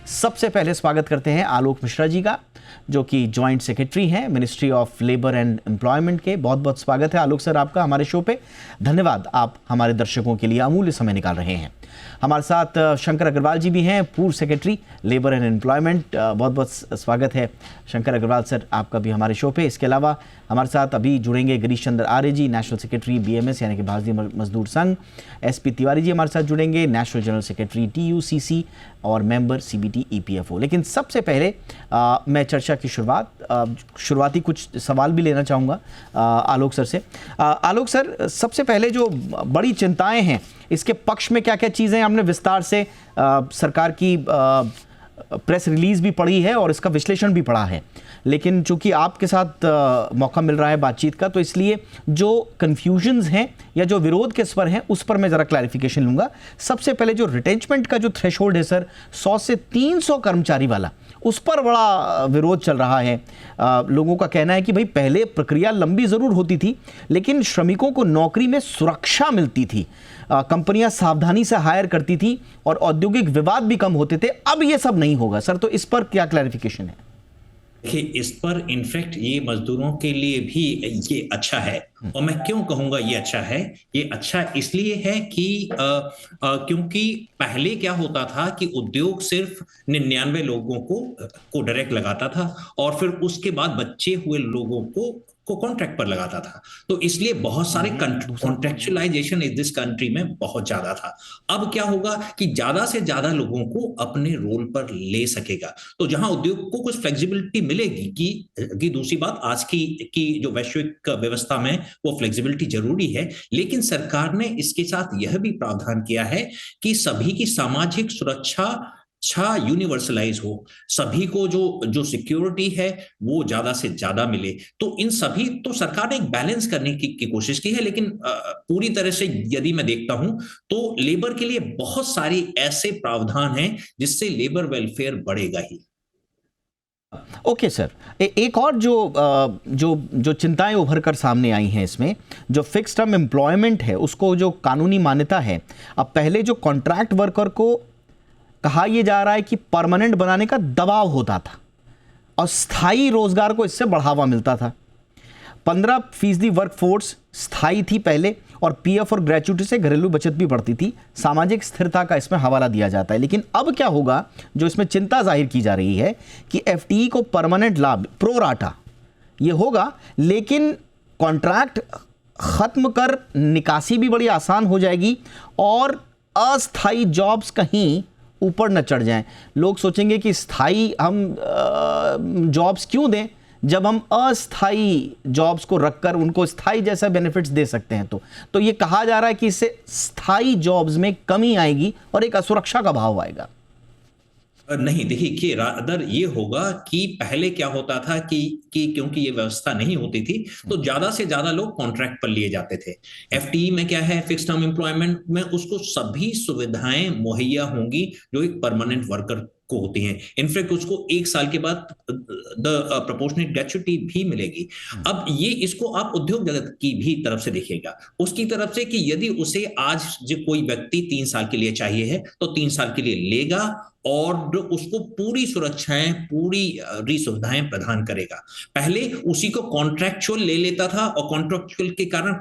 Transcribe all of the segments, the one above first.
सबसे पहले स्वागत करते हैं आलोक मिश्रा जी का, जो कि जॉइंट सेक्रेटरी हैं ministry of labour and employment के। बहुत बहुत स्वागत है आलोक सर आपका हमारे शो पे। धन्यवाद, आप हमारे दर्शकों के लिए अमूल्य समय निकाल रहे हैं। हमारे साथ शंकर अग्रवाल जी भी हैं, पूर्व सेक्रेटरी लेबर एंड एम्प्लॉयमेंट। बहुत बहुत स्वागत है शंकर अग्रवाल सर आपका भी हमारे शो पे। इसके अलावा हमारे साथ अभी जुड़ेंगे गिरीश चंद्र आर्य जी, नेशनल सेक्रेटरी BMS यानी कि भारतीय मजदूर संघ। SP तिवारी जी हमारे साथ जुड़ेंगे, नेशनल जनरल सेक्रेटरी TUCC और मेंबर CBT EPFO। लेकिन सबसे पहले मैं चर्चा की शुरुआती कुछ सवाल भी लेना चाहूँगा आलोक सर से। आलोक सर, सबसे पहले जो बड़ी चिंताएं हैं इसके पक्ष में क्या क्या चीज़ें आपने विस्तार से सरकार की प्रेस रिलीज़ भी पढ़ी है और इसका विश्लेषण भी पढ़ा है, लेकिन चूंकि आपके साथ मौका मिल रहा है बातचीत का, तो इसलिए जो कन्फ्यूजन्स हैं या जो विरोध के स्वर हैं उस पर मैं ज़रा क्लैरिफिकेशन लूँगा। सबसे पहले जो रिटेंचमेंट का जो थ्रेशोल्ड है सर, 100 से 300 कर्मचारी वाला, उस पर बड़ा विरोध चल रहा है। लोगों का कहना है कि भाई पहले प्रक्रिया लंबी ज़रूर होती थी, लेकिन श्रमिकों को नौकरी में सुरक्षा मिलती थी, कंपनियां सावधानी से हायर करती थी और औद्योगिक विवाद भी कम होते थे। अब ये सब नहीं होगा सर, तो इस पर क्या क्लैरिफिकेशन है? देखिए, इस पर इनफैक्ट ये मजदूरों के लिए भी ये अच्छा है। और मैं क्यों कहूंगा ये अच्छा है? ये अच्छा इसलिए है कि क्योंकि पहले क्या होता था कि उद्योग सिर्फ 99 लोगों को डायरेक्ट लगाता था और फिर उसके बाद बचे हुए लोगों को कॉन्ट्रैक्ट पर लगाता था। तो इसलिए बहुत सारे कॉन्ट्रैक्चुअलाइजेशन इस दिस कंट्री में बहुत ज्यादा था। अब क्या होगा कि ज्यादा से ज्यादा लोगों को अपने रोल पर ले सकेगा। तो जहां उद्योग को कुछ फ्लेक्सिबिलिटी मिलेगी कि दूसरी बात, आज की जो वैश्विक व्यवस्था में वो फ्लेक्सिबिलिटी जरूरी है, लेकिन सरकार ने इसके साथ यह भी प्रावधान किया है कि सभी की सामाजिक सुरक्षा यूनिवर्सलाइज हो, सभी को जो सिक्योरिटी है वो ज्यादा से ज्यादा मिले। तो इन सभी, तो सरकार ने एक बैलेंस करने की कोशिश की है। लेकिन पूरी तरह से यदि मैं देखता हूं तो लेबर के लिए बहुत सारी ऐसे प्रावधान हैं जिससे लेबर वेलफेयर बढ़ेगा ही। ओके सर, एक और जो चिंताएं उभर कर सामने आई हैं इसमें, जो फिक्स टर्म एम्प्लॉयमेंट है उसको जो कानूनी मान्यता है, अब पहले जो कॉन्ट्रैक्ट वर्कर को कहा यह जा रहा है कि परमानेंट बनाने का दबाव होता था और स्थायी रोजगार को इससे बढ़ावा मिलता था। 15% वर्कफोर्स स्थायी थी पहले और PF और ग्रेच्युटी से घरेलू बचत भी बढ़ती थी, सामाजिक स्थिरता का इसमें हवाला दिया जाता है। लेकिन अब क्या होगा, जो इसमें चिंता जाहिर की जा रही है कि FTE को परमानेंट लाभ प्रो राटा ये होगा, लेकिन कॉन्ट्रैक्ट खत्म कर निकासी भी बड़ी आसान हो जाएगी और अस्थायी जॉब्स कहीं ऊपर न चढ़ जाएं। लोग सोचेंगे कि स्थायी हम जॉब्स क्यों दें जब हम अस्थायी जॉब्स को रखकर उनको स्थायी जैसा बेनिफिट्स दे सकते हैं। तो ये कहा जा रहा है कि इससे स्थायी जॉब्स में कमी आएगी और एक असुरक्षा का भाव आएगा। नहीं, देखिए कि रादर ये होगा कि पहले क्या होता था कि क्योंकि ये व्यवस्था नहीं होती थी तो ज्यादा से ज्यादा लोग कॉन्ट्रैक्ट पर लिए जाते थे। FTE में क्या है, फिक्स टर्म एम्प्लॉयमेंट में उसको सभी सुविधाएं मुहैया होंगी जो एक परमानेंट वर्कर को होती हैं। इनफैक्ट उसको 1 साल के बाद द प्रोपोर्शनेट ग्रेच्युटी भी मिलेगी। अब ये इसको आप उद्योग जगत की भी तरफ से देखिएगा, उसकी तरफ से कि यदि उसे आज जो कोई व्यक्ति 3 साल के लिए चाहिए है तो 3 साल के लिए लेगा और उसको पूरी सुरक्षाएं, पूरी सुविधाएं प्रदान करेगा। पहले उसी को कॉन्ट्रैक्चुअल ले लेता था और कॉन्ट्रैक्चुअल के कारण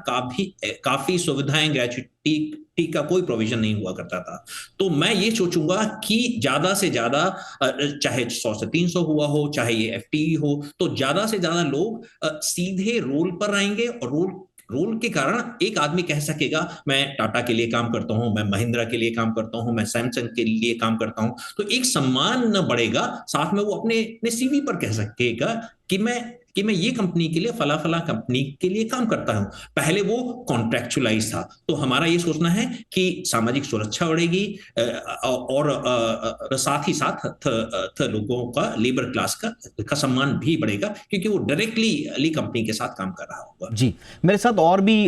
काफी सुविधाएं, ग्रेच्युटी का कोई प्रोविजन नहीं हुआ करता था। तो मैं ये सोचूंगा कि ज्यादा से ज्यादा, चाहे 100 से 300 हुआ हो, चाहे ये FTE हो, तो ज्यादा से ज्यादा लोग सीधे रोल पर आएंगे और रोल के कारण एक आदमी कह सकेगा मैं टाटा के लिए काम करता हूं, मैं महिंद्रा के लिए काम करता हूं, मैं सैमसंग के लिए काम करता हूं। तो एक सम्मान बढ़ेगा, साथ में वो अपने CV पर कह सकेगा कि मैं ये कंपनी के लिए, फला फला कंपनी के लिए काम करता हूं। पहले वो कॉन्ट्रैक्चुअलाइज था। तो हमारा ये सोचना है कि सामाजिक सुरक्षा बढ़ेगी और साथ ही साथ लोगों का, लेबर क्लास का सम्मान भी बढ़ेगा, क्योंकि वो डायरेक्टली कंपनी के साथ काम कर रहा होगा। जी, मेरे साथ और भी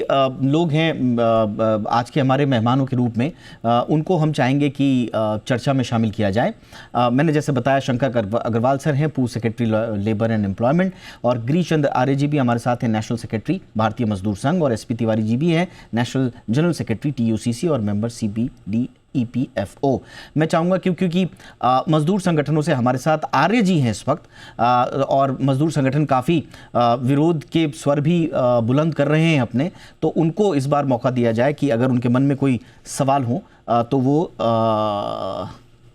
लोग हैं आज के हमारे मेहमानों के रूप में, उनको हम चाहेंगे कि चर्चा में शामिल किया जाए। मैंने जैसे बताया, शंकर अग्रवाल सर हैं, पूर्व सेक्रेटरी लेबर एंड एम्प्लॉयमेंट, और गिरीश चंद्र आर्य जी भी हमारे साथ हैं, नेशनल सेक्रेटरी भारतीय मजदूर संघ, और SP तिवारी जी भी हैं, नेशनल जनरल सेक्रेटरी TUCC और मेंबर CBD EPFO। मैं चाहूँगा क्योंकि मजदूर संगठनों से हमारे साथ आर्य जी हैं इस वक्त, और मजदूर संगठन काफ़ी विरोध के स्वर भी बुलंद कर रहे हैं अपने, तो उनको इस बार मौका दिया जाए कि अगर उनके मन में कोई सवाल हो तो वो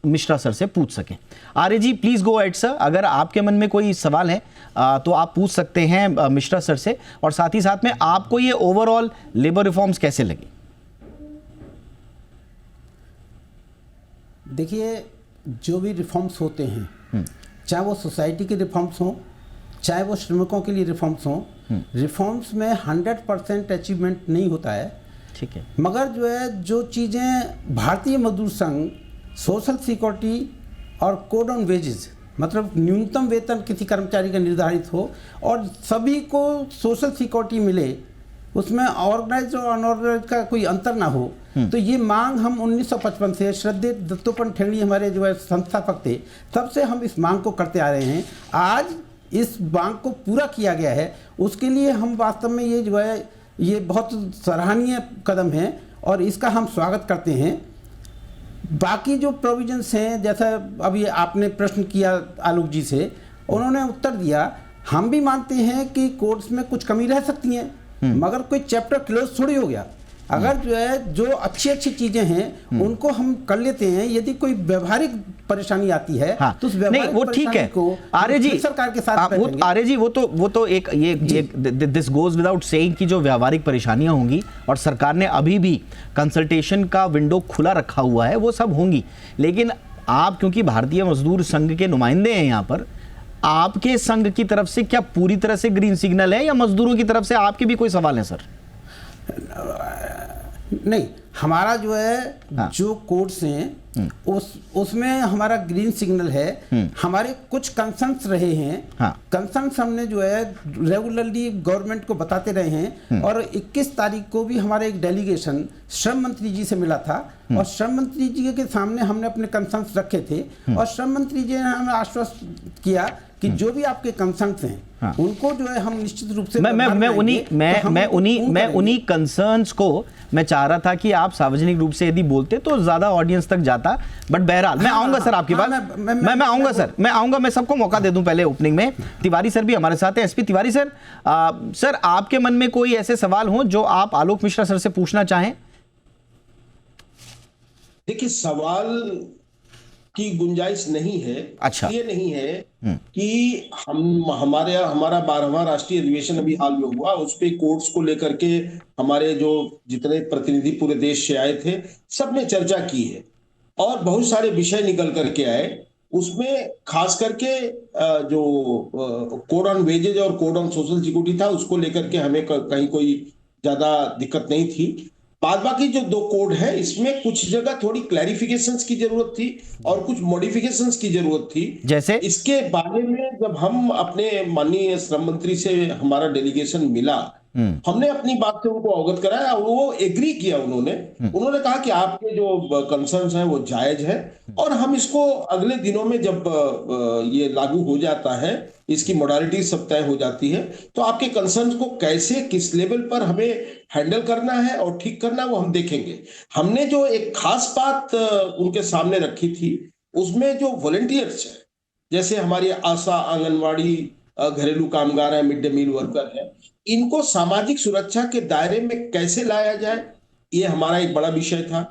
मिश्रा सर से पूछ सकें। आर्य जी प्लीज़ गो एट सर, अगर आपके मन में कोई सवाल है तो आप पूछ सकते हैं मिश्रा सर से, और साथ ही साथ में आपको ये ओवरऑल लेबर रिफॉर्म्स कैसे लगे? देखिए, जो भी रिफॉर्म्स होते हैं, चाहे वो सोसाइटी के रिफॉर्म्स हों, चाहे वो श्रमिकों के लिए रिफॉर्म्स हों, रिफॉर्म्स में 100% अचीवमेंट नहीं होता है, ठीक है, मगर जो है, जो चीज़ें भारतीय मजदूर संघ सोशल सिक्योरिटी और कोड ऑन वेजेस, मतलब न्यूनतम वेतन किसी कर्मचारी का निर्धारित हो और सभी को सोशल सिक्योरिटी मिले, उसमें ऑर्गेनाइज और अनऑर्गेनाइज का कोई अंतर ना हो, तो ये मांग हम 1955 से, श्रद्धेय दत्तोपंत ठेंगड़ी हमारे जो है संस्थापक थे, तब से हम इस मांग को करते आ रहे हैं। आज इस मांग को पूरा किया गया है, उसके लिए हम वास्तव में ये जो है, ये बहुत सराहनीय कदम है और इसका हम स्वागत करते हैं। बाकी जो प्रोविजंस हैं, जैसा अभी आपने प्रश्न किया आलोक जी से, उन्होंने उत्तर दिया, हम भी मानते हैं कि कोर्ट्स में कुछ कमी रह सकती हैं, मगर कोई चैप्टर क्लोज थोड़ी हो गया। अगर जो है, जो अच्छी अच्छी चीजें हैं उनको हम कर लेते हैं, यदि कोई व्यवहारिक परेशानी आती है, हाँ, तो उस नहीं वो ठीक है आर्य जी, सरकार के साथ वो आर्य जी वो तो एक ये दिस गोज विदाउट सेइंग कि जो व्यवहारिक परेशानियां होंगी, और सरकार ने अभी भी कंसल्टेशन का विंडो खुला रखा हुआ है, वो सब होंगी। लेकिन आप क्योंकि भारतीय मजदूर संघ के नुमाइंदे हैं यहाँ पर, आपके संघ की तरफ से क्या पूरी तरह से ग्रीन सिग्नल है, या मजदूरों की तरफ से आपके भी कोई सवाल है सर? नहीं, हमारा जो है, हाँ, जो कोर्ट्स हैं उसमें हमारा ग्रीन सिग्नल है। हमारे कुछ कंसर्न्स रहे हैं, हाँ, कंसर्न्स हमने जो है रेगुलरली गवर्नमेंट को बताते रहे हैं, और 21 तारीख को भी हमारा एक डेलीगेशन श्रम मंत्री जी से मिला था, और श्रम मंत्री जी के सामने हमने अपने कंसर्न्स रखे थे, और श्रम मंत्री जी ने हमें आश्वस्त किया कि जो भी आपके कंसर्न्स हैं, हाँ, उनको जो है हम निश्चित रूप से मैं उन्हीं कंसर्न्स को मैं चाह रहा था कि आप सार्वजनिक रूप से यदि बोलते तो ज्यादा ऑडियंस तक जाता, बट बहरहाल मैं आऊंगा सर आपके पास, मैं आऊंगा सर, मैं आऊंगा, मैं सबको मौका दे दूं पहले ओपनिंग में। तिवारी सर भी हमारे साथ हैं, एसपी तिवारी सर, सर आपके मन में कोई ऐसे सवाल हो जो आप आलोक मिश्रा सर से पूछना चाहें? देखिए, सवाल की गुंजाइश नहीं है। अच्छा, ये नहीं है कि हमारा 12वां राष्ट्रीय अधिवेशन अभी हाल में हुआ, उस पे कोर्ट्स को लेकर के हमारे जो जितने प्रतिनिधि पूरे देश से आए थे, सबने चर्चा की है और बहुत सारे विषय निकल करके आए। उसमें खास करके जो कोड ऑन वेजेज और कोड ऑन सोशल सिक्योरिटी था, उसको लेकर के हमें कहीं कोई ज्यादा दिक्कत नहीं थी। बाद बाकी जो 2 कोड है, इसमें कुछ जगह थोड़ी क्लैरिफिकेशंस की जरूरत थी और कुछ मॉडिफिकेशंस की जरूरत थी। जैसे इसके बारे में जब हम अपने माननीय श्रम मंत्री से हमारा डेलीगेशन मिला, हमने अपनी बात से उनको अवगत कराया, वो एग्री किया। उन्होंने कहा कि आपके जो कंसर्न्स हैं वो जायज है, और हम इसको अगले दिनों में जब ये लागू हो जाता है, इसकी मोडालिटी सब तय हो जाती है, तो आपके कंसर्न्स को कैसे, किस लेवल पर हमें हैंडल करना है और ठीक करना, वो हम देखेंगे। हमने जो एक खास बात उनके सामने रखी थी, उसमें जो वॉलंटियर्स है, जैसे हमारी आशा, आंगनवाड़ी, घरेलू कामगार है, मिड डे मील वर्कर है, इनको सामाजिक सुरक्षा के दायरे में कैसे लाया जाए, ये हमारा एक बड़ा विषय था।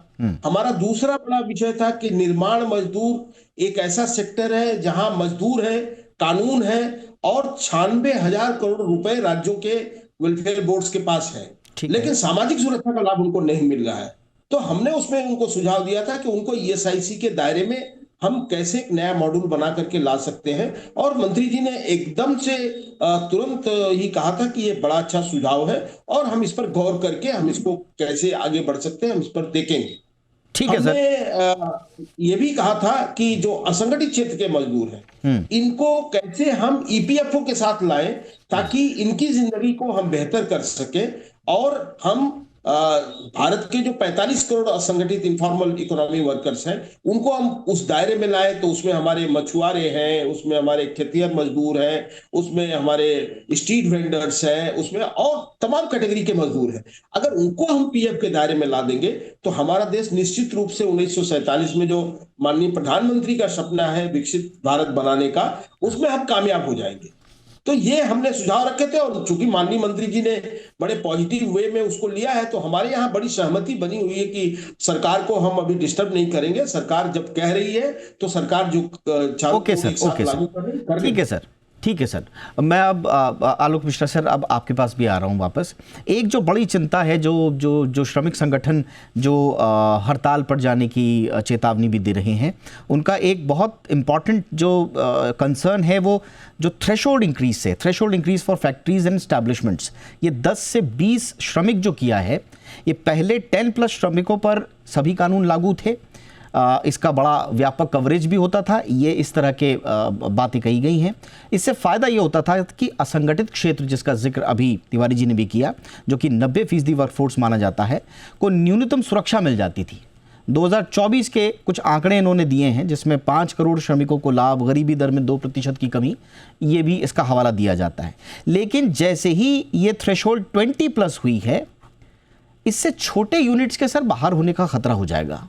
हमारा दूसरा बड़ा विषय था कि निर्माण मजदूर एक ऐसा सेक्टर है जहां मजदूर है, कानून है, और 96,000 करोड़ रुपए राज्यों के वेलफेयर बोर्ड्स के पास है, लेकिन सामाजिक सुरक्षा का लाभ उनको नहीं मिल रहा है। तो हमने उसमें उनको सुझाव दिया था कि उनको ESIC के दायरे में हम कैसे एक नया मॉड्यूल बना करके ला सकते हैं, और मंत्री जी ने एकदम से तुरंत ही कहा था कि ये बड़ा अच्छा सुझाव है और हम इस पर गौर करके हम इसको कैसे आगे बढ़ सकते हैं, हम इस पर देखेंगे। ठीक है सर। हमने ये भी कहा था कि जो असंगठित क्षेत्र के मजदूर हैं, इनको कैसे हम EPFO के साथ लाएं ताकि इनकी जिंदगी को हम बेहतर कर सके, और हम भारत के जो 45 करोड़ असंगठित इनफॉर्मल इकोनॉमी वर्कर्स हैं उनको हम उस दायरे में लाए, तो उसमें हमारे मछुआरे हैं, उसमें हमारे खेतिहर मजदूर हैं, उसमें हमारे स्ट्रीट वेंडर्स हैं, उसमें और तमाम कैटेगरी के मजदूर हैं। अगर उनको हम पीएफ के दायरे में ला देंगे तो हमारा देश निश्चित रूप से 1947 में जो माननीय प्रधानमंत्री का सपना है विकसित भारत बनाने का, उसमें हम कामयाब हो जाएंगे। तो ये हमने सुझाव रखे थे, और चूंकि माननीय मंत्री जी ने बड़े पॉजिटिव वे में उसको लिया है, तो हमारे यहाँ बड़ी सहमति बनी हुई है कि सरकार को हम अभी डिस्टर्ब नहीं करेंगे। सरकार जब कह रही है तो सरकार जो ओके सर, ठीक है सर, ठीक है सर। मैं अब आलोक मिश्रा सर, अब आपके पास भी आ रहा हूं वापस। एक जो बड़ी चिंता है, जो श्रमिक संगठन जो हड़ताल पर जाने की चेतावनी भी दे रहे हैं, उनका एक बहुत इम्पॉर्टेंट जो कंसर्न है वो जो threshold increase for factories and establishments, ये 10 से 20 श्रमिक जो किया है, ये पहले 10+ श्रमिकों पर सभी कानून लागू थे। इसका बड़ा व्यापक कवरेज भी होता था। ये इस तरह के बातें कही गई हैं। इससे फ़ायदा ये होता था कि असंगठित क्षेत्र, जिसका जिक्र अभी तिवारी जी ने भी किया, जो कि 90% वर्कफोर्स माना जाता है, को न्यूनतम सुरक्षा मिल जाती थी। 2024 के कुछ आंकड़े इन्होंने दिए हैं, जिसमें 5 करोड़ श्रमिकों को लाभ, गरीबी दर में 2% की कमी, ये भी इसका हवाला दिया जाता है। लेकिन जैसे ही ये थ्रेशोल्ड 20+ हुई है, इससे छोटे यूनिट्स के सर बाहर होने का खतरा हो जाएगा।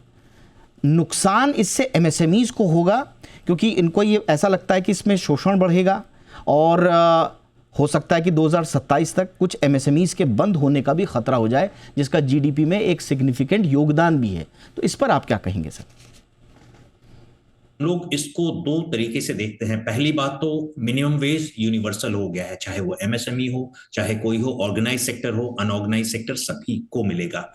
नुकसान इससे एमएसएमईज को होगा, क्योंकि इनको ये ऐसा लगता है कि इसमें शोषण बढ़ेगा, और हो सकता है कि 2027 तक कुछ एमएसएमईज के बंद होने का भी खतरा हो जाए, जिसका जीडीपी में एक सिग्निफिकेंट योगदान भी है। तो इस पर आप क्या कहेंगे सर? लोग इसको दो तरीके से देखते हैं। पहली बात तो मिनिमम वेज यूनिवर्सल हो गया है, चाहे वो एमएसएमई हो, चाहे कोई हो, ऑर्गेनाइज सेक्टर हो, अनऑर्गेनाइज सेक्टर, सभी को मिलेगा।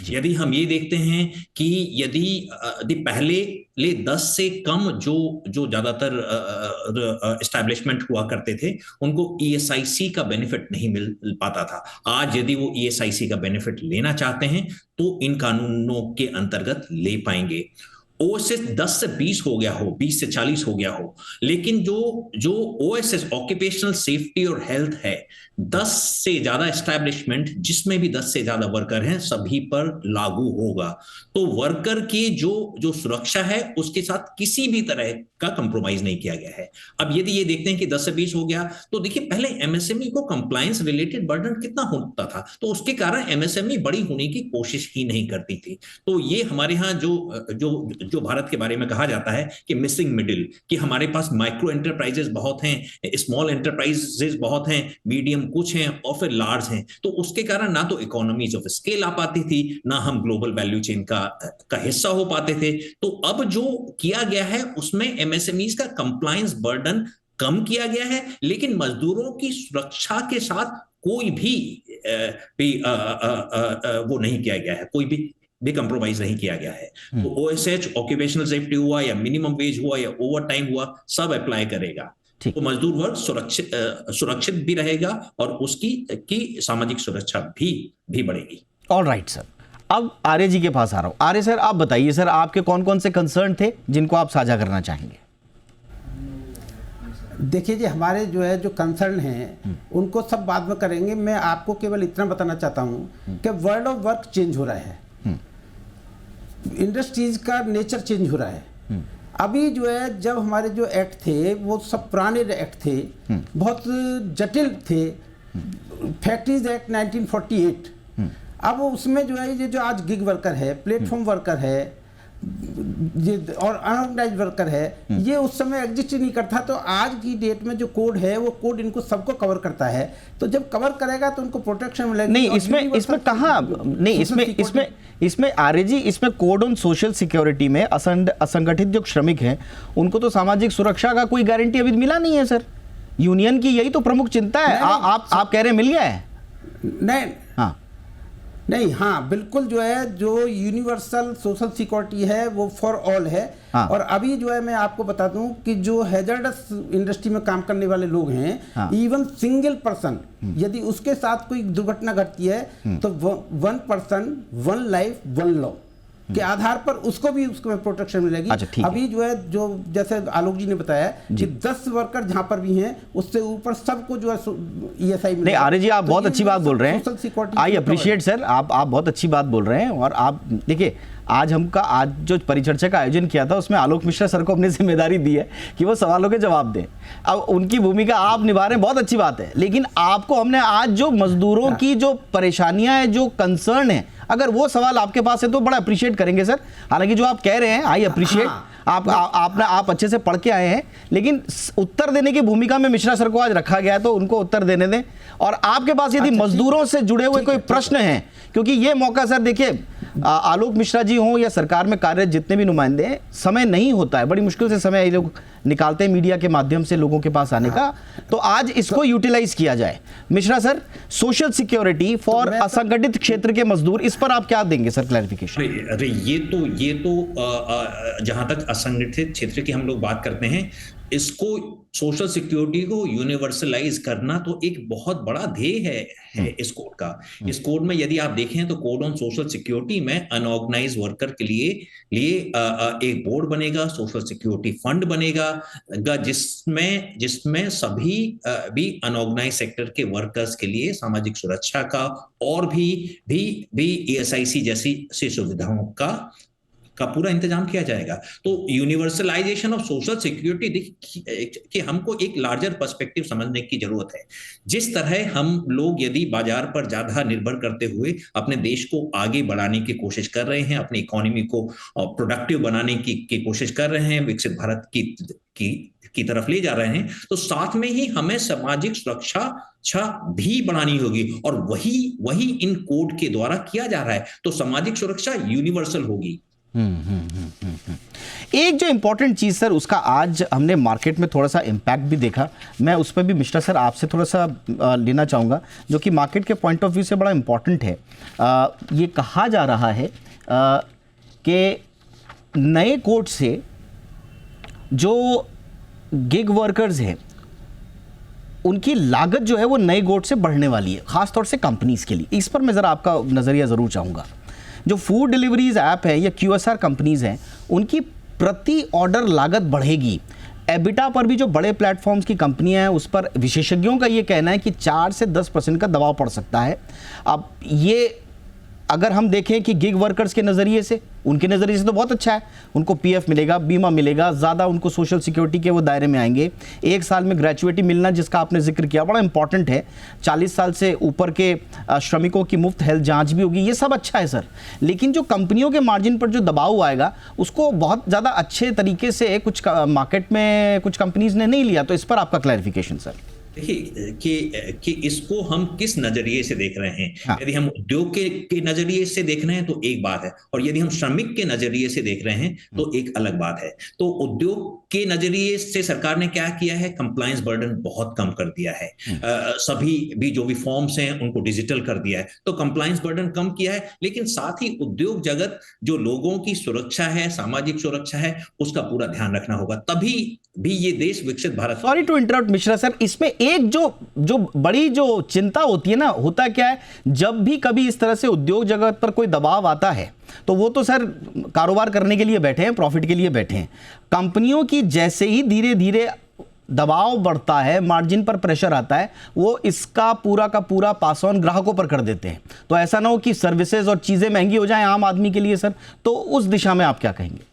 यदि हम ये देखते हैं कि यदि पहले 10 से कम जो ज्यादातर एस्टैब्लिशमेंट हुआ करते थे, उनको ईएसआईसी का बेनिफिट नहीं मिल पाता था। आज यदि वो ईएसआईसी का बेनिफिट लेना चाहते हैं तो इन कानूनों के अंतर्गत ले पाएंगे। ओएसएस 10 से 20 हो गया हो, 20 से 40 हो गया हो, लेकिन जो ओएसएस ऑक्यूपेशनल सेफ्टी और हेल्थ है, 10 से ज्यादा एस्टैब्लिशमेंट जिसमें भी 10 से ज्यादा वर्कर हैं, सभी पर लागू होगा। तो वर्कर की जो सुरक्षा है, उसके साथ किसी भी तरह का कंप्रोमाइज नहीं किया गया है। अब यदि ये देखते हैं कि 10 से 20 हो गया, तो देखिए पहले एमएसएमई को कंप्लायंस रिलेटेड बर्डन कितना होता था, तो उसके कारण एमएसएमई बड़ी होने की कोशिश ही नहीं करती थी। तो ये हमारे यहाँ जो भारत के बारे में कहा जाता है कि मिसिंग मिडिल, कि हमारे पास माइक्रो एंटरप्राइजेस बहुत हैं, स्मॉल एंटरप्राइजेस बहुत हैं, मीडियम कुछ हैं, और फिर लार्ज हैं। तो उसके कारण ना तो इकोनॉमीज ऑफ स्केल आ पाती थी, ना हम ग्लोबल वैल्यू चेन का हिस्सा हो पाते थे। तो अब जो किया गया है उसमें एमएसएमईज का कंप्लायंस बर्डन कम किया गया है, लेकिन मजदूरों की सुरक्षा के साथ कोई भी वो नहीं किया गया है, कोई भी कंप्रोमाइज नहीं किया गया है। तो ओएसएच, ऑक्यूपेशनल सेफ्टी हुआ या मिनिमम वेज हुआ या ओवर टाइम हुआ, सब अप्लाई करेगा। तो मजदूर वर्ग सुरक्षित भी रहेगा और उसकी सामाजिक सुरक्षा भी बढ़ेगी। ऑल राइट सर, अब आर्य जी के पास आ रहा हूं। आर्य सर, आप बताइए सर, आपके कौन कौन से कंसर्न थे जिनको आप साझा करना चाहेंगे? देखिए जी, हमारे जो कंसर्न हैं उनको सब बाद में करेंगे। मैं आपको केवल इतना बताना चाहता हूं कि वर्ल्ड ऑफ वर्क चेंज हो रहा है, इंडस्ट्रीज का नेचर चेंज हो रहा है। अभी जब हमारे जो एक्ट थे वो सब पुराने एक्ट थे, बहुत जटिल थे। फैक्ट्रीज एक्ट 1948, अब उसमें ये जो आज गिग वर्कर है, प्लेटफॉर्म वर्कर है, ये और अनऑर्गेनाइज्ड वर्कर है, ये उस समय एग्जिस्ट ही नहीं करता। तो आज की डेट में जो कोड है वो कोड इनको सबको कवर करता है। तो जब कवर करेगा तो उनको प्रोटेक्शन मिलेगी। नहीं, इसमें कहाँ नहीं, इसमें आर्य जी, इसमें कोड ऑन सोशल सिक्योरिटी में असंगठित जो श्रमिक हैं उनको तो सामाजिक सुरक्षा का कोई गारंटी अभी मिला नहीं है सर। यूनियन की यही तो प्रमुख चिंता है। आप कह रहे हैं मिल गया है? नहीं, हाँ बिल्कुल, जो यूनिवर्सल सोशल सिक्योरिटी है वो फॉर ऑल है। और अभी मैं आपको बता दूं कि जो हैजर्डस इंडस्ट्री में काम करने वाले लोग हैं, इवन सिंगल पर्सन यदि उसके साथ कोई दुर्घटना घटती है तो 1 पर्सन 1 लाइफ 1 लॉ, के आधार पर उसको भी उसको प्रोटेक्शन मिलेगी। अच्छा, ठीक है। अभी जो है, जो जैसे आलोक जी ने बताया कि 10 वर्कर जहां पर भी हैं उससे ऊपर सबको जो है ESI नहीं आर्य जी, आप बहुत अच्छी बात बोल रहे हैं, आई अप्रिशिएट सर, आप बहुत अच्छी बात बोल रहे हैं। और आप देखिए, आज जो परिचर्चा का आयोजन किया था उसमें आलोक मिश्रा सर को अपनी जिम्मेदारी दी है कि वो सवालों के जवाब दें। अब उनकी भूमिका आप निभा रहे हैं, बहुत अच्छी बात है, लेकिन आपको हमने आज जो मजदूरों की जो परेशानियां हैं, जो कंसर्न है, अगर वो सवाल आपके पास है तो बड़ा अप्रिशिएट करेंगे सर। हालांकि जो आप कह रहे हैं आई अप्रिशिएट, आप अच्छे से पढ़ के आए हैं, लेकिन उत्तर देने की भूमिका में मिश्रा सर को आज रखा गया है, तो उनको उत्तर देने दें। और आपके पास यदि मजदूरों से जुड़े हुए कोई प्रश्न हैं, क्योंकि ये मौका सर देखिए, आलोक मिश्रा जी हों या सरकार में कार्यरत जितने भी नुमाइंदे हैं, समय नहीं होता है, बड़ी मुश्किल से समय ये लोग निकालते हैं मीडिया के माध्यम से लोगों के पास आने का, तो आज इसको यूटिलाइज किया जाए। Mishra sir, social security for असंगठित क्षेत्र के मजदूर, इस पर आप क्या देंगे सर क्लैरिफिकेशन? अरे ये तो जहां तक असंगठित क्षेत्र की हम लोग बात करते हैं, इसको सोशल सिक्योरिटी को यूनिवर्सलाइज करना तो एक बहुत बड़ा ध्येय है इस कोड का। इस कोड में यदि आप देखें तो कोड ऑन सोशल सिक्योरिटी में अनऑर्गेनाइज वर्कर के लिए एक बोर्ड बनेगा, सोशल सिक्योरिटी फंड बनेगा, जिसमें सभी भी अनऑर्गेनाइज सेक्टर के वर्कर्स के लिए सामाजिक सुरक्षा का और भी ESIC जैसी सुविधाओं का पूरा इंतजाम किया जाएगा। तो यूनिवर्सलाइजेशन ऑफ सोशल सिक्योरिटी कि हमको एक लार्जर पर्सपेक्टिव समझने की जरूरत है। जिस तरह हम लोग यदि बाजार पर ज्यादा निर्भर करते हुए अपने देश को आगे बढ़ाने की कोशिश कर रहे हैं, अपनी इकोनॉमी को प्रोडक्टिव बनाने की कोशिश कर रहे हैं, विकसित भारत की तरफ ले जा रहे हैं, तो साथ में ही हमें सामाजिक सुरक्षा भी बढ़ानी होगी, और वही इन कोड के द्वारा किया जा रहा है। तो सामाजिक सुरक्षा यूनिवर्सल होगी। एक जो इंपॉर्टेंट चीज सर, उसका आज हमने मार्केट में थोड़ा सा इम्पैक्ट भी देखा, मैं उस पर भी मिश्रा सर आपसे थोड़ा सा लेना चाहूँगा, जो कि मार्केट के पॉइंट ऑफ व्यू से बड़ा इम्पॉर्टेंट है। ये कहा जा रहा है कि नए कोड से जो गिग वर्कर्स हैं उनकी लागत जो है वो नए कोड से बढ़ने वाली है, खासतौर से कंपनीज के लिए। इस पर मैं ज़रा आपका नज़रिया ज़रूर चाहूँगा। जो फूड डिलीवरीज ऐप है या QSR कंपनीज हैं, उनकी प्रति ऑर्डर लागत बढ़ेगी। एबिटा पर भी जो बड़े प्लेटफॉर्म्स की कंपनियां हैं, उस पर विशेषज्ञों का ये कहना है कि 4 से 10% का दबाव पड़ सकता है। अब ये अगर हम देखें कि गिग वर्कर्स के नज़रिए से, उनके नज़रिए से तो बहुत अच्छा है, उनको PF मिलेगा, बीमा मिलेगा, ज़्यादा उनको सोशल सिक्योरिटी के वो दायरे में आएंगे। 1 साल में ग्रेचुइटी मिलना, जिसका आपने जिक्र किया, बड़ा इंपॉर्टेंट है। 40 साल से ऊपर के श्रमिकों की मुफ्त हेल्थ जांच भी होगी, ये सब अच्छा है सर। लेकिन जो कंपनियों के मार्जिन पर जो दबाव आएगा, उसको बहुत ज़्यादा अच्छे तरीके से कुछ मार्केट में कुछ कंपनीज ने नहीं लिया। तो इस पर आपका क्लैरिफिकेशन सर। देखिए कि इसको हम किस नजरिए से देख रहे हैं। हाँ। यदि हम उद्योग के नजरिए से देख रहे हैं तो एक बात है, और यदि हम श्रमिक के नजरिए से देख रहे हैं तो एक अलग बात है। तो उद्योग के नजरिए से सरकार ने क्या किया है, कंप्लायंस बर्डन बहुत कम कर दिया है। सभी भी जो भी फॉर्म्स हैं उनको डिजिटल कर दिया है, तो कंप्लायंस बर्डन कम किया है। लेकिन साथ ही उद्योग जगत जो लोगों की सुरक्षा है, सामाजिक सुरक्षा है, उसका पूरा ध्यान रखना होगा, तभी भी ये देश विकसित Bharat. Sorry to interrupt Mishra sir, इसमें एक जो बड़ी जो चिंता होती है ना, होता क्या है, जब भी कभी इस तरह से उद्योग जगत पर कोई दबाव आता है तो वो तो सर कारोबार करने के लिए बैठे हैं, प्रॉफिट के लिए बैठे हैं। कंपनियों की जैसे ही धीरे धीरे दबाव बढ़ता है, मार्जिन पर प्रेशर आता है, वो इसका पूरा का पूरा पास ऑन ग्राहकों पर कर देते हैं। तो ऐसा ना हो कि सर्विसेज और चीजें महंगी हो जाएं आम आदमी के लिए सर, तो उस दिशा में आप क्या कहेंगे?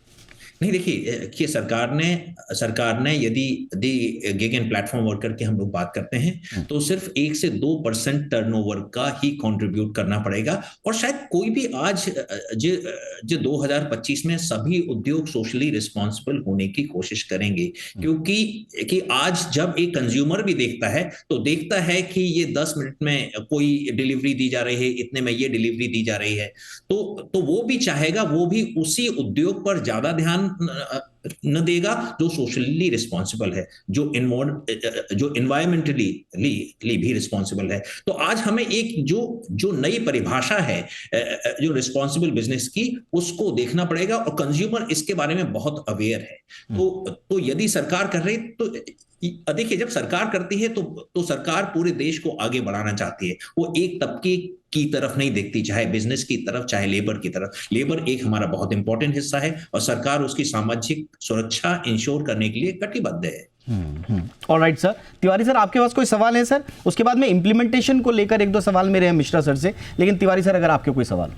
नहीं, देखिए कि सरकार ने यदि गिग एंड प्लेटफॉर्म वर्कर की हम लोग बात करते हैं तो सिर्फ 1 से 2% टर्नओवर का ही कंट्रीब्यूट करना पड़ेगा। और शायद कोई भी आज जो 2025 में सभी उद्योग सोशली रिस्पॉन्सिबल होने की कोशिश करेंगे, क्योंकि आज जब एक कंज्यूमर भी देखता है तो देखता है कि ये 10 मिनट में कोई डिलीवरी दी जा रही है, इतने में ये डिलीवरी दी जा रही है, तो वो भी चाहेगा, वो भी उसी उद्योग पर ज्यादा ध्यान न देगा जो सोशली रिस्पॉन्सिबल है, जो एनवायरमेंटली भी रिस्पॉन्सिबल है। तो आज हमें एक जो नई परिभाषा है जो रिस्पॉन्सिबल बिजनेस की, उसको देखना पड़ेगा, और कंज्यूमर इसके बारे में बहुत अवेयर है। तो यदि सरकार कर रही, तो देखिए, जब सरकार करती है तो सरकार पूरे देश को आगे बढ़ाना चाहती है। वो एक तबके की तरफ नहीं देखती, चाहे बिजनेस की तरफ, चाहे लेबर की तरफ। लेबर एक हमारा बहुत इंपॉर्टेंट हिस्सा है और सरकार उसकी सामाजिक सुरक्षा इंश्योर करने के लिए कटिबद्ध है। Alright sir. तिवारी सर, आपके पास कोई सवाल है सर? उसके बाद में इम्प्लीमेंटेशन को लेकर एक दो सवाल मेरे हैं मिश्रा सर से, लेकिन तिवारी सर अगर आपके कोई सवाल हो।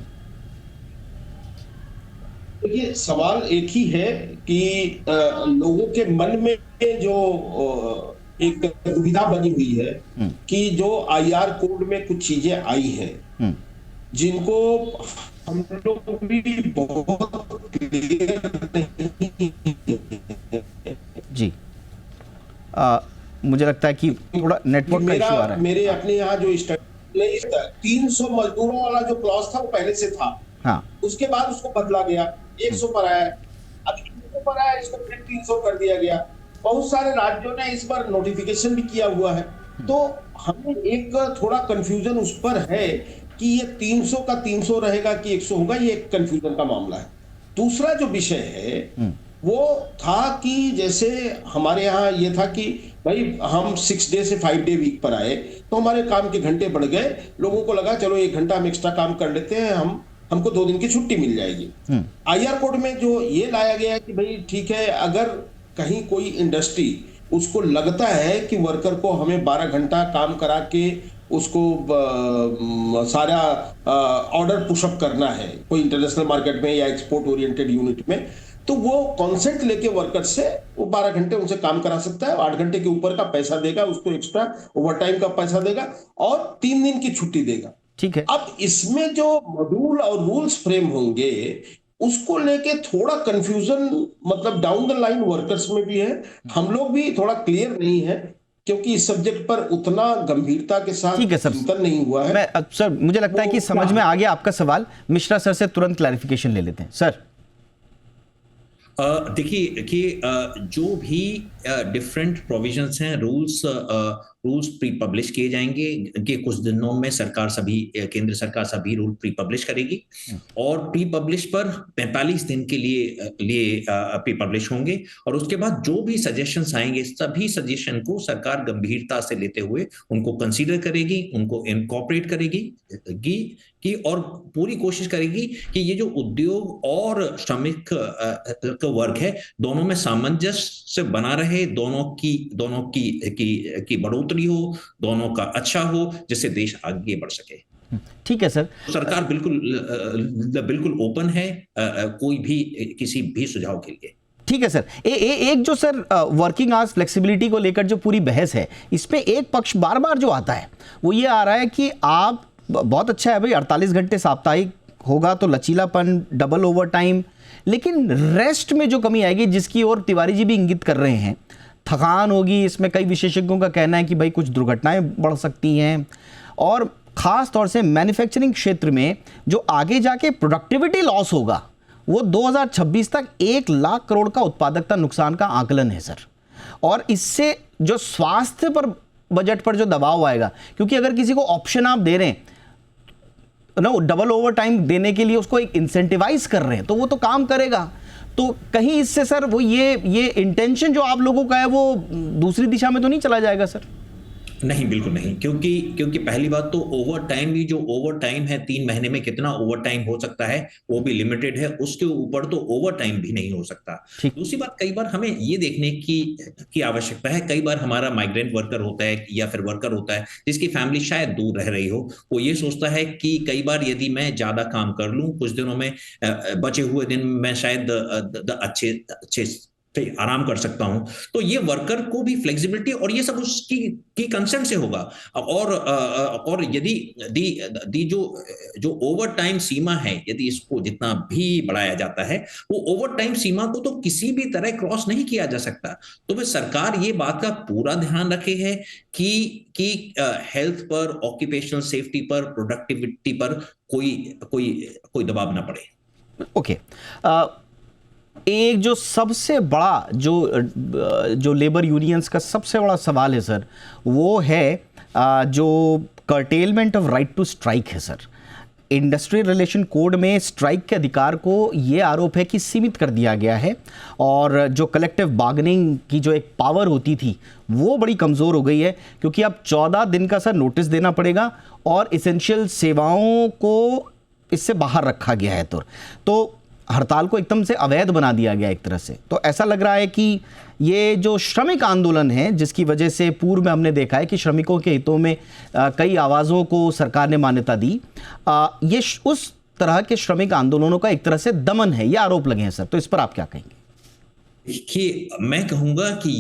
देखिए, सवाल एक ही है कि लोगों के मन में जो एक दुविधा बनी हुई है कि जो आईआर कोड में कुछ चीजें आई हैं जिनको हम लोग भी बहुत क्लियर नहीं जी। मुझे लगता है कि थोड़ा नेटवर्क का इशू आ रहा है। मेरे अपने यहाँ जो 300 मजदूरों वाला जो क्लॉज था वो पहले से था। हाँ, उसके बाद उसको बदला गया, 100 पर आया, अब 100 पर आया, इसको फिर 300 कर दिया गया। बहुत सारे राज्यों ने इस पर नोटिफिकेशन भी किया हुआ है। तो हमें एक थोड़ा कंफ्यूजन उस पर है कि ये 300 का 300 रहेगा कि 100 होगा, ये एक कंफ्यूजन का मामला है। दूसरा जो विषय है वो था कि जैसे हमारे यहाँ ये था कि भाई हम 6 डे से 5 डे वीक पर आए तो हमारे काम के घंटे बढ़ गए, लोगों को लगा चलो 1 घंटा हम एक्स्ट्रा काम कर लेते हैं, हमको 2 दिन की छुट्टी मिल जाएगी। आईआर कोड में जो ये लाया गया है कि भाई ठीक है, अगर कहीं कोई इंडस्ट्री उसको लगता है कि वर्कर को हमें 12 घंटा काम करा के उसको सारा ऑर्डर पुशअप करना है कोई इंटरनेशनल मार्केट में या एक्सपोर्ट ओरिएंटेड यूनिट में, तो वो कॉन्सेंट लेके वर्कर से वो 12 घंटे उनसे काम करा सकता है, 8 घंटे के ऊपर का पैसा देगा, उसको एक्स्ट्रा ओवरटाइम का पैसा देगा और 3 दिन की छुट्टी देगा। ठीक है। अब इसमें जो मॉड्यूल और रूल्स फ्रेम होंगे उसको लेके थोड़ा कंफ्यूजन मतलब डाउन द लाइन वर्कर्स में भी है, हम लोग भी थोड़ा क्लियर नहीं है क्योंकि इस सब्जेक्ट पर उतना गंभीरता के साथ चिंतन नहीं हुआ है। मैं सर, मुझे लगता है कि समझ में आ गया आपका सवाल। मिश्रा सर से तुरंत क्लैरिफिकेशन ले लेते हैं सर। देखिए कि जो भी डिफरेंट प्रोविजंस हैं, रूल्स प्री पब्लिश किए जाएंगे कि कुछ दिनों में केंद्र सरकार सभी रूल प्री पब्लिश करेगी और प्री पब्लिश पर 45 दिन के लिए प्री पब्लिश होंगे और उसके बाद जो भी सजेशंस आएंगे सभी सजेशन को सरकार गंभीरता से लेते हुए उनको कंसीडर करेगी, उनको इनकॉर्पोरेट करेगी कि और पूरी कोशिश करेगी कि ये जो उद्योग और श्रमिक का वर्ग है दोनों में सामंजस्य बना रहे, दोनों की बढ़ोतरी हो, दोनों का अच्छा हो, जिससे देश आगे बढ़ सके। ठीक है सर। सरकार बिल्कुल ओपन है कोई भी किसी भी सुझाव के लिए। ठीक है सर। एक जो सर वर्किंग आवर्स फ्लेक्सिबिलिटी को लेकर जो पूरी बहस है, इसमें एक पक्ष बार बार जो आता है वो ये आ रहा है कि आप बहुत अच्छा है भाई 48 घंटे साप्ताहिक होगा तो लचीलापन, डबल ओवर टाइम, लेकिन रेस्ट में जो कमी आएगी जिसकी ओर तिवारी जी भी इंगित कर रहे हैं, थकान होगी। इसमें कई विशेषज्ञों का कहना है कि भाई कुछ दुर्घटनाएं बढ़ सकती हैं और ख़ास तौर से मैन्युफैक्चरिंग क्षेत्र में जो आगे जाके प्रोडक्टिविटी लॉस होगा वो 2026 तक 1 लाख करोड़ का उत्पादकता नुकसान का आकलन है सर। और इससे जो स्वास्थ्य पर बजट पर जो दबाव आएगा, क्योंकि अगर किसी को ऑप्शन आप दे रहे हैं ना डबल ओवर टाइम देने के लिए, उसको एक इंसेंटिवाइज कर रहे हैं तो वो तो काम करेगा। तो कहीं इससे सर वो ये इंटेंशन जो आप लोगों का है वो दूसरी दिशा में तो नहीं चला जाएगा सर? नहीं, बिल्कुल नहीं, क्योंकि पहली बात तो ओवर टाइम भी, जो ओवर टाइम है 3 महीने में कितना ओवर टाइम हो सकता है वो भी लिमिटेड है, उसके ऊपर तो ओवर टाइम भी नहीं हो सकता। दूसरी बात, कई बार हमें ये देखने की आवश्यकता है, कई बार हमारा माइग्रेंट वर्कर होता है या फिर वर्कर होता है जिसकी फैमिली शायद दूर रह रही हो, वो ये सोचता है कि कई बार यदि मैं ज्यादा काम कर लूं कुछ दिनों में बचे हुए दिन मैं शायद अच्छे आराम कर सकता हूं, तो ये वर्कर को भी फ्लेक्सिबिलिटी और ये सब उसकी कंसेंट से होगा। और यदि दी जो ओवर टाइम सीमा है, यदि इसको जितना भी बढ़ाया जाता है वो ओवर टाइम सीमा को तो किसी भी तरह क्रॉस नहीं किया जा सकता। तो फिर सरकार ये बात का पूरा ध्यान रखे है कि हेल्थ पर, ऑक्यूपेशनल सेफ्टी पर, प्रोडक्टिविटी पर कोई दबाव ना पड़े। ओके। एक जो सबसे बड़ा जो लेबर यूनियंस का सबसे बड़ा सवाल है सर, वो है जो curtailment of right to strike है सर। इंडस्ट्रियल रिलेशन कोड में स्ट्राइक के अधिकार को ये आरोप है कि सीमित कर दिया गया है और जो कलेक्टिव बार्गेनिंग की जो एक पावर होती थी वो बड़ी कमज़ोर हो गई है, क्योंकि अब 14 दिन का सर नोटिस देना पड़ेगा और इसेंशियल सेवाओं को इससे बाहर रखा गया है। तो हड़ताल को एकदम से अवैध बना दिया गया एक तरह से। तो ऐसा लग रहा है कि ये जो श्रमिक आंदोलन है, जिसकी वजह से पूर्व में हमने देखा है कि श्रमिकों के हितों में कई आवाज़ों को सरकार ने मान्यता दी, ये उस तरह के श्रमिक आंदोलनों का एक तरह से दमन है, ये आरोप लगे हैं सर। तो इस पर आप क्या कहेंगे? देखिए, मैं कहूंगा कि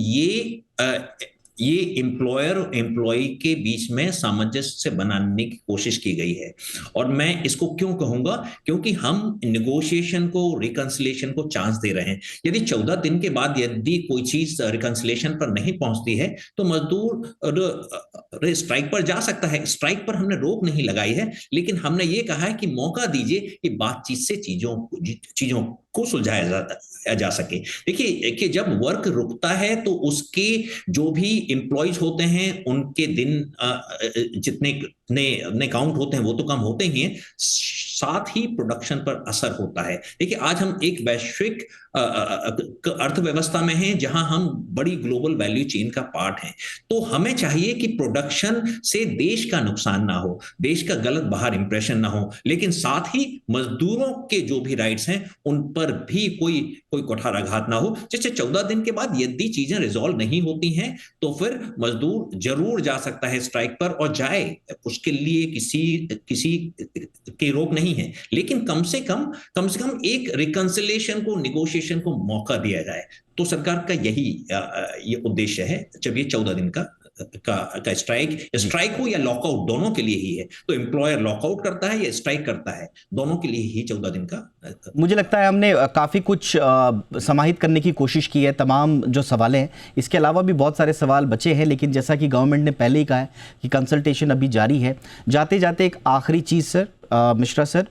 ये एम्प्लॉयर और एम्प्लॉय के बीच में सामंजस्य बनाने की कोशिश की गई है। और मैं इसको क्यों कहूंगा, क्योंकि हम निगोशिएशन को, रिकंसिलिएशन को चांस दे रहे हैं। यदि 14 दिन के बाद यदि कोई चीज रिकंसिलिएशन पर नहीं पहुंचती है तो मजदूर स्ट्राइक पर जा सकता है। स्ट्राइक पर हमने रोक नहीं लगाई है, लेकिन हमने ये कहा है कि मौका दीजिए कि बातचीत से चीजों को सुलझाया जा सके। देखिए कि जब वर्क रुकता है तो उसके जो भी एम्प्लॉयज होते हैं उनके दिन जितने काउंट होते हैं वो तो कम होते ही हैं, साथ ही प्रोडक्शन पर असर होता है। देखिए, आज हम एक वैश्विक अर्थव्यवस्था में हैं जहां हम बड़ी ग्लोबल वैल्यू चेन का पार्ट हैं। तो हमें चाहिए कि प्रोडक्शन से देश का नुकसान ना हो, देश का गलत बाहर इंप्रेशन ना हो, लेकिन साथ ही मजदूरों के जो भी राइट्स हैं उन पर भी कोई कुठाराघात ना हो। जैसे 14 दिन के बाद यदि चीजें रिजॉल्व नहीं होती हैं तो फिर मजदूर जरूर जा सकता है स्ट्राइक पर, और जाए, उसके लिए किसी की रोक नहीं है, लेकिन कम से कम एक रिकंसिलिएशन को, निगोशिएशन को मौका दिया जाए। तो सरकार का यही ये उद्देश्य है जब ये 14 दिन का स्ट्राइक हो या लॉकआउट, दोनों के लिए ही है। तो एम्प्लॉयर लॉकआउट करता है या स्ट्राइक करता है, दोनों के लिए ही 14 दिन का। मुझे लगता है हमने काफ़ी कुछ समाहित करने की कोशिश की है, तमाम जो सवाल हैं। इसके अलावा भी बहुत सारे सवाल बचे हैं, लेकिन जैसा कि गवर्नमेंट ने पहले ही कहा है कि कंसल्टेशन अभी जारी है। जाते जाते एक आखिरी चीज़ सर, मिश्रा सर,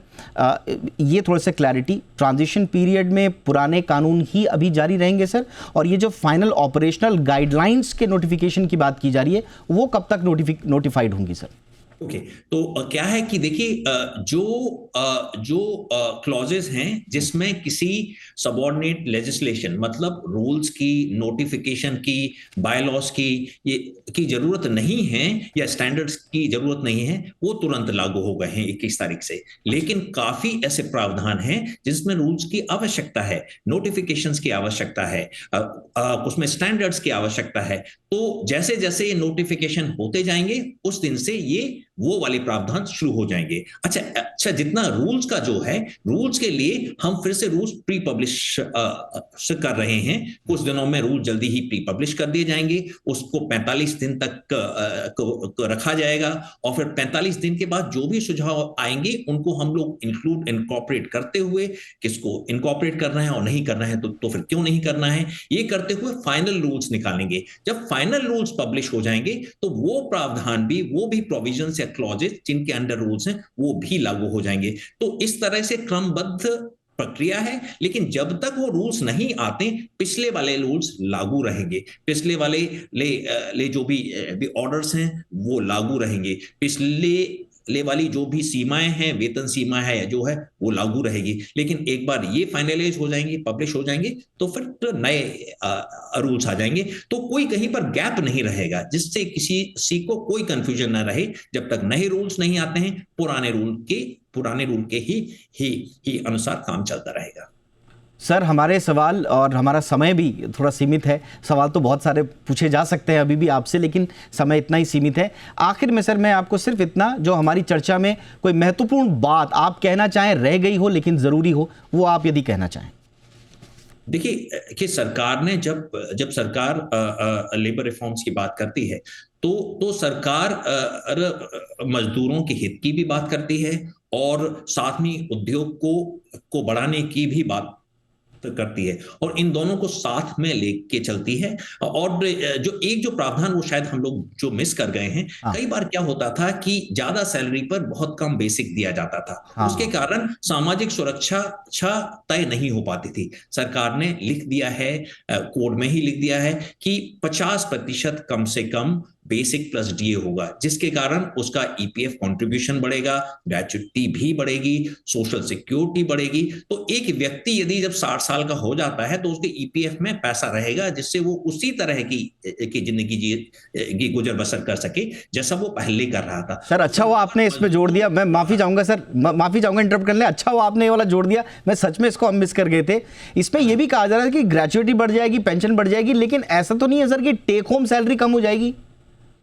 ये थोड़ा सा क्लैरिटी, ट्रांजिशन पीरियड में पुराने कानून ही अभी जारी रहेंगे सर, और ये जो फाइनल ऑपरेशनल गाइडलाइंस के नोटिफिकेशन की बात की जा रही है वो कब तक नोटिफाइड होंगी सर? ओके, तो क्या है कि देखिए, जो क्लॉजेस हैं जिसमें किसी सबऑर्डिनेट लेजिस्लेशन, मतलब रूल्स की, नोटिफिकेशन की, बायलॉज की जरूरत नहीं है या स्टैंडर्ड्स की जरूरत नहीं है, वो तुरंत लागू हो गए हैं 21 तारीख से। लेकिन काफी ऐसे प्रावधान हैं जिसमें रूल्स की आवश्यकता है, नोटिफिकेशंस की आवश्यकता है, उसमें स्टैंडर्ड्स की आवश्यकता है। तो जैसे जैसे ये नोटिफिकेशन होते जाएंगे उस दिन से ये वो वाले प्रावधान शुरू हो जाएंगे। अच्छा, जितना रूल्स का जो है, रूल्स के लिए हम फिर से रूल्स प्री पब्लिश कर रहे हैं। कुछ दिनों में रूल जल्दी ही प्री पब्लिश कर दिए जाएंगे, उसको 45 दिन तक रखा जाएगा, और फिर 45 दिन के बाद जो भी सुझाव आएंगे उनको हम लोग इनकॉर्पोरेट करते हुए, किसको इनकॉर्पोरेट करना है और नहीं करना है तो फिर क्यों नहीं करना है, ये करते हुए फाइनल रूल्स निकालेंगे। जब फाइनल रूल्स पब्लिश हो जाएंगे तो वो प्रावधान भी, वो भी प्रोविजंस या क्लॉजेस जिनके अंडर रूल्स हैं वो भी लागू हो जाएंगे। तो इस तरह से क्रमबद्ध प्रक्रिया है, लेकिन जब तक वो रूल्स नहीं आते पिछले वाले रूल्स लागू रहेंगे, पिछले वाले जो भी ऑर्डर्स हैं वो लागू रहेंगे, पिछले वाली जो भी सीमाएं हैं, वेतन सीमा है जो है वो लागू रहेगी। लेकिन एक बार ये फाइनलाइज हो जाएंगे, पब्लिश हो जाएंगे, तो फिर तो नए रूल्स आ जाएंगे। तो कोई कहीं पर गैप नहीं रहेगा जिससे किसी को कोई कंफ्यूजन ना रहे। जब तक नए रूल्स नहीं आते हैं, पुराने रूल के ही अनुसार काम चलता रहेगा। सर, हमारे सवाल और हमारा समय भी थोड़ा सीमित है, सवाल तो बहुत सारे पूछे जा सकते हैं अभी भी आपसे, लेकिन समय इतना ही सीमित है। आखिर में सर मैं आपको सिर्फ इतना, जो हमारी चर्चा में कोई महत्वपूर्ण बात आप कहना चाहें, रह गई हो लेकिन ज़रूरी हो, वो आप यदि कहना चाहें। देखिए कि सरकार ने जब सरकार लेबर रिफॉर्म्स की बात करती है तो सरकार मजदूरों के हित की भी बात करती है और साथ में उद्योग को बढ़ाने की भी बात करती है, और इन दोनों को साथ में लेके चलती है। और जो प्रावधान वो शायद हम लोग जो मिस कर गए हैं, कई बार क्या होता था कि ज्यादा सैलरी पर बहुत कम बेसिक दिया जाता था, उसके कारण सामाजिक सुरक्षा तय नहीं हो पाती थी। सरकार ने लिख दिया है, कोड में ही लिख दिया है कि 50% कम से कम बेसिक प्लस डीए होगा, जिसके कारण उसका ईपीएफ कंट्रीब्यूशन बढ़ेगा, ग्रेच्युटी भी बढ़ेगी, सोशल सिक्योरिटी बढ़ेगी। तो एक व्यक्ति यदि जब 60 साल का हो जाता है तो उसके ईपीएफ में पैसा रहेगा, जिससे वो उसी तरह की जिंदगी गुजर बसर कर सके जैसा वो पहले कर रहा था। सर अच्छा हुआ आपने इसमें जोड़ दिया, मैं माफी चाहूंगा सर, माफी चाहूंगा इंटरप्ट करने, अच्छा हुआ आपने ये वाला जोड़ दिया, मैं सच में इसको हम मिस कर गए थे। इसमें ये भी कहा जा रहा है कि ग्रेच्युटी बढ़ जाएगी, पेंशन बढ़ जाएगी, लेकिन ऐसा तो नहीं है सर कि टेक होम सैलरी कम हो जाएगी?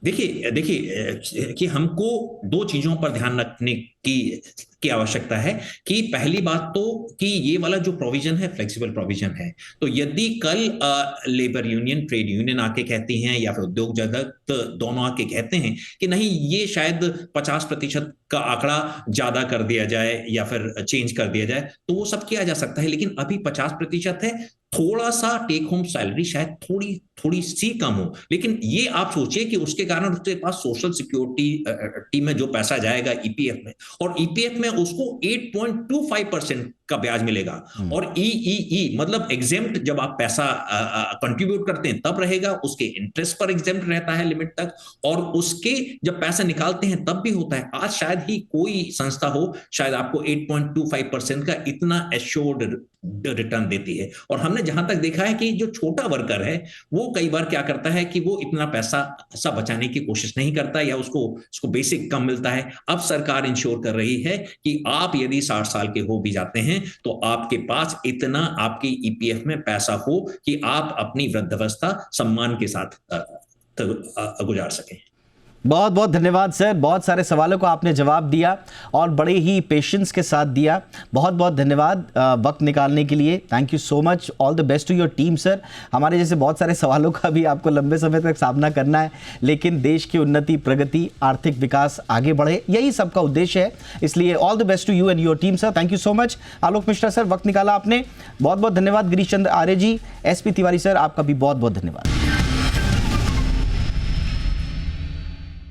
देखिए कि हमको दो चीजों पर ध्यान रखने की आवश्यकता है कि पहली बात तो कि ये वाला जो प्रोविजन है फ्लेक्सिबल प्रोविजन है। तो यदि कल लेबर यूनियन, ट्रेड यूनियन आके कहती हैं या फिर उद्योग जगत दोनों आके कहते हैं कि नहीं ये शायद 50% का आंकड़ा ज्यादा कर दिया जाए या फिर चेंज कर दिया जाए, तो वो सब किया जा सकता है। लेकिन अभी 50% है, थोड़ा सा टेक होम सैलरी शायद थोड़ी सी कम हो, लेकिन ये आप सोचिए कि उसके कारण उसके पास सोशल सिक्योरिटी में जो पैसा जाएगा ईपीएफ में, और ईपीएफ में उसको 8.25% का ब्याज मिलेगा, और ई मतलब एग्जेम्प्ट जब आप पैसा कंट्रीब्यूट करते हैं तब रहेगा, उसके इंटरेस्ट पर एग्जेम्प्ट रहता है लिमिट तक, और उसके जब पैसा निकालते हैं तब भी होता है। आज शायद ही कोई संस्था हो शायद आपको 8.25% का इतना एश्योर्ड रिटर्न देती है। और हमने जहां तक देखा है कि जो छोटा वर्कर है वो कई बार क्या करता है कि वो इतना पैसा सा बचाने की कोशिश नहीं करता, या उसको बेसिक कम मिलता है। अब सरकार इंश्योर कर रही है कि आप यदि 60 साल के हो भी जाते हैं तो आपके पास इतना आपके ईपीएफ में पैसा हो कि आप अपनी वृद्धावस्था सम्मान के साथ गुजार सकें। बहुत बहुत धन्यवाद सर, बहुत सारे सवालों को आपने जवाब दिया और बड़े ही पेशेंस के साथ दिया। बहुत बहुत धन्यवाद वक्त निकालने के लिए। Thank you so much, all the best to your team sir. हमारे जैसे बहुत सारे सवालों का भी आपको लंबे समय तक सामना करना है, लेकिन देश की उन्नति, प्रगति, आर्थिक विकास आगे बढ़े, यही सबका उद्देश्य है। इसलिए all the best to you and your team sir. Thank you so much. Alok Mishra sir, वक्त निकाला आपने, बहुत बहुत धन्यवाद। गिरीश चंद्र आर्य जी, एसपी तिवारी सर, आपका भी बहुत बहुत धन्यवाद।